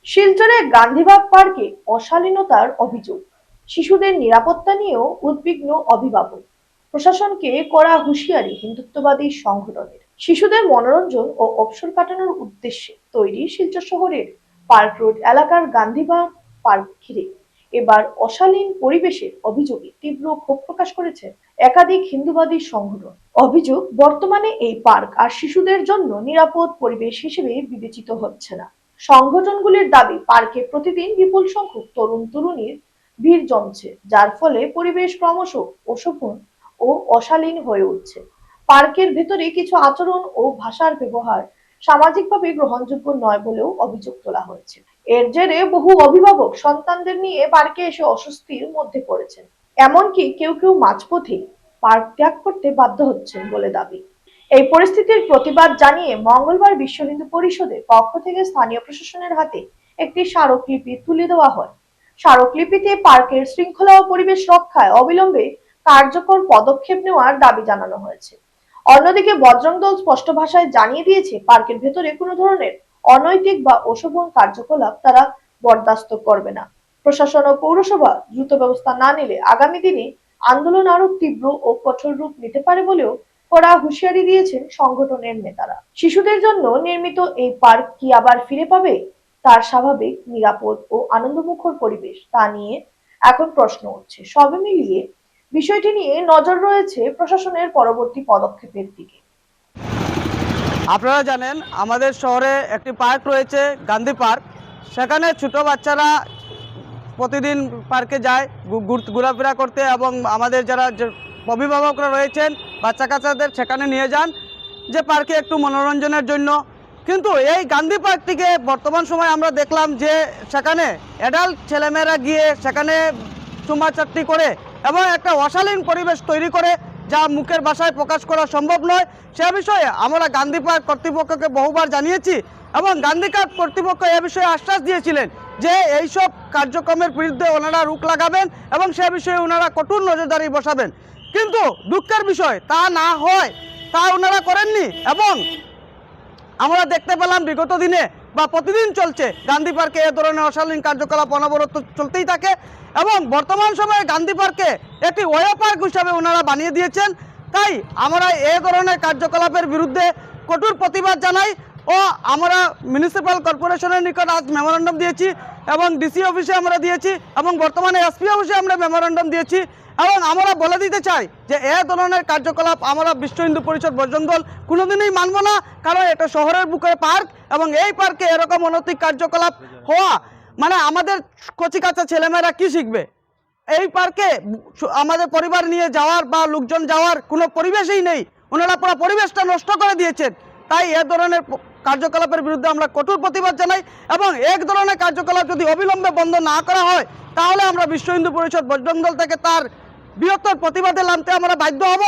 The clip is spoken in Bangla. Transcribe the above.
শিলচরে গান্ধীবাগ পার্কে অশালীনতার অভিযোগ, শিশুদের নিরাপত্তা নিয়েও উদ্বিগ্ন অভিভাবক, প্রশাসনকে কড়া হুঁশিয়ারি হিন্দুত্ববাদী সংগঠনের। শিশুদের মনোরঞ্জন ও অবসর কাটানোর উদ্দেশ্যে তৈরি শিলচর শহরের পার্ক রোড এলাকার গান্ধীবাগ পার্ক ঘিরে এবার অশালীন পরিবেশের অভিযোগে তীব্র ক্ষোভ প্রকাশ করেছে একাধিক হিন্দুবাদী সংগঠন। অভিযোগ, বর্তমানে এই পার্ক আর শিশুদের জন্য নিরাপদ পরিবেশ হিসেবে বিবেচিত হচ্ছে না। সংগঠনগুলির দাবি, পার্কে প্রতিদিন বিপুল সংখ্যক তরুণ তরুণীর ভিড় জমছে, যার ফলে পরিবেশ ক্রমশ অশোভন ও অশালীন হয়ে উঠছে। পার্কের ভেতরে কিছু আচরণ ও ভাষার ব্যবহার সামাজিকভাবে গ্রহণযোগ্য নয় বলেও অভিযোগ তোলা হয়েছে। এর জেরে বহু অভিভাবক সন্তানদের নিয়ে পার্কে এসে অস্বস্তির মধ্যে পড়েছেন। এমনকি কেউ কেউ মাঝপথে পার্ক ত্যাগ করতে বাধ্য হচ্ছেন বলে দাবি। এই পরিস্থিতির প্রতিবাদ জানিয়ে মঙ্গলবার বিশ্ব হিন্দু পরিষদের পক্ষ থেকে স্থানীয় প্রশাসনের হাতে একটি স্মারকলিপি তুলে দেওয়া হয়। স্মারকলিপিতে পার্কের শৃঙ্খলা ও পরিবেশ রক্ষায় অবিলম্বে কার্যকর পদক্ষেপ নেওয়ার দাবি জানানো হয়েছে। অন্যদিকে বজরং দল স্পষ্ট ভাষায় জানিয়ে দিয়েছে, পার্কের ভেতরে কোনো ধরনের অনৈতিক বা অশোভন কার্যকলাপ তারা বরদাস্ত করবে না। প্রশাসন ও পৌরসভা দ্রুত ব্যবস্থা না নিলে আগামী দিনে আন্দোলন আরো তীব্র ও কঠোর রূপ নিতে পারে বলেও কড়া হুঁশিয়ারি দিয়েছেন সংগঠনের নেতারা। শিশুদের জন্য নির্মিত এই পার্ক কি আবার ফিরে পাবে তার স্বাভাবিক, নিরাপদ ও আনন্দমুখর পরিবেশ, তা নিয়ে এখন প্রশ্ন উঠছে। সবে মিলিয়ে বিষয়টি নিয়ে নজর রয়েছে প্রশাসনের পরবর্তী পদক্ষেপের দিকে। আপনারা জানেন আমাদের শহরে একটি পার্ক রয়েছে, গান্ধী পার্ক। সেখানে ছোট বাচ্চারা প্রতিদিন পার্কে যায় ঘোরাফেরা করতে, এবং আমাদের যারা অভিভাবকরা রয়েছেন বাচ্চা কাচ্চাদের সেখানে নিয়ে যান যে পার্কে একটু মনোরঞ্জনের জন্য। কিন্তু এই গান্ধী পার্কটিকে বর্তমান সময় আমরা দেখলাম যে সেখানে অ্যাডাল্ট ছেলেমেয়েরা গিয়ে সেখানে চুমাচাট্টি করে এবং একটা অশালীন পরিবেশ তৈরি করে, যা মুখের ভাষায় প্রকাশ করা সম্ভব নয়। সে বিষয়ে আমরা গান্ধী পার্ক কর্তৃপক্ষকে বহুবার জানিয়েছি, এবং গান্ধী পার্ক কর্তৃপক্ষ এ বিষয়ে আশ্বাস দিয়েছিলেন যে এইসব কার্যক্রমের বিরুদ্ধে ওনারা রুখ লাগাবেন এবং সে বিষয়ে ওনারা কঠোর নজরদারি বসাবেন। কিন্তু দুঃখের বিষয় তা না হয়, তা ওনারা করেননি। এবং আমরা দেখতে পেলাম বিগত দিনে বা প্রতিদিন চলছে গান্ধী পার্কে এ ধরনের অশালীন কার্যকলাপ অনবরত চলতেই থাকে, এবং বর্তমান সময়ে গান্ধী পার্কে একটি ওয়ে পার্ক হিসাবে ওনারা বানিয়ে দিয়েছেন। তাই আমরা এ ধরনের কার্যকলাপের বিরুদ্ধে কঠোর প্রতিবাদ জানাই, ও আমরা মিউনিসিপ্যাল কর্পোরেশনের নিকট আজ মেমোরেন্ডাম দিয়েছি, এবং ডিসি অফিসে আমরা দিয়েছি, এবং বর্তমানে এসপি অফিসে আমরা মেমোরেন্ডাম দিয়েছি। এবং আমরা বলে দিতে চাই যে এ ধরনের কার্যকলাপ আমরা বিশ্ব হিন্দু পরিষদ বজরং দল কোনোদিনই মানব না, কারণ এটা শহরের বুকে পার্ক, এবং এই পার্কে এরকম অনৈতিক কার্যকলাপ হওয়া মানে আমাদের কচিকাঁচা ছেলেমেয়েরা কি শিখবে? এই পার্কে আমাদের পরিবার নিয়ে যাওয়ার বা লোকজন যাওয়ার কোনো পরিবেশই নেই, ওনারা পুরো পরিবেশটা নষ্ট করে দিয়েছেন। তাই এ ধরনের কার্যকলাপের বিরুদ্ধে আমরা কঠোর প্রতিবাদ জানাই, এবং এক ধরনের কার্যকলাপ যদি অবিলম্বে বন্ধ না করা হয় তাহলে আমরা বিশ্ব হিন্দু পরিষদ বজরং দল থেকে তার বৃহত্তর প্রতিবাদে নামতে আমরা বাধ্য হব।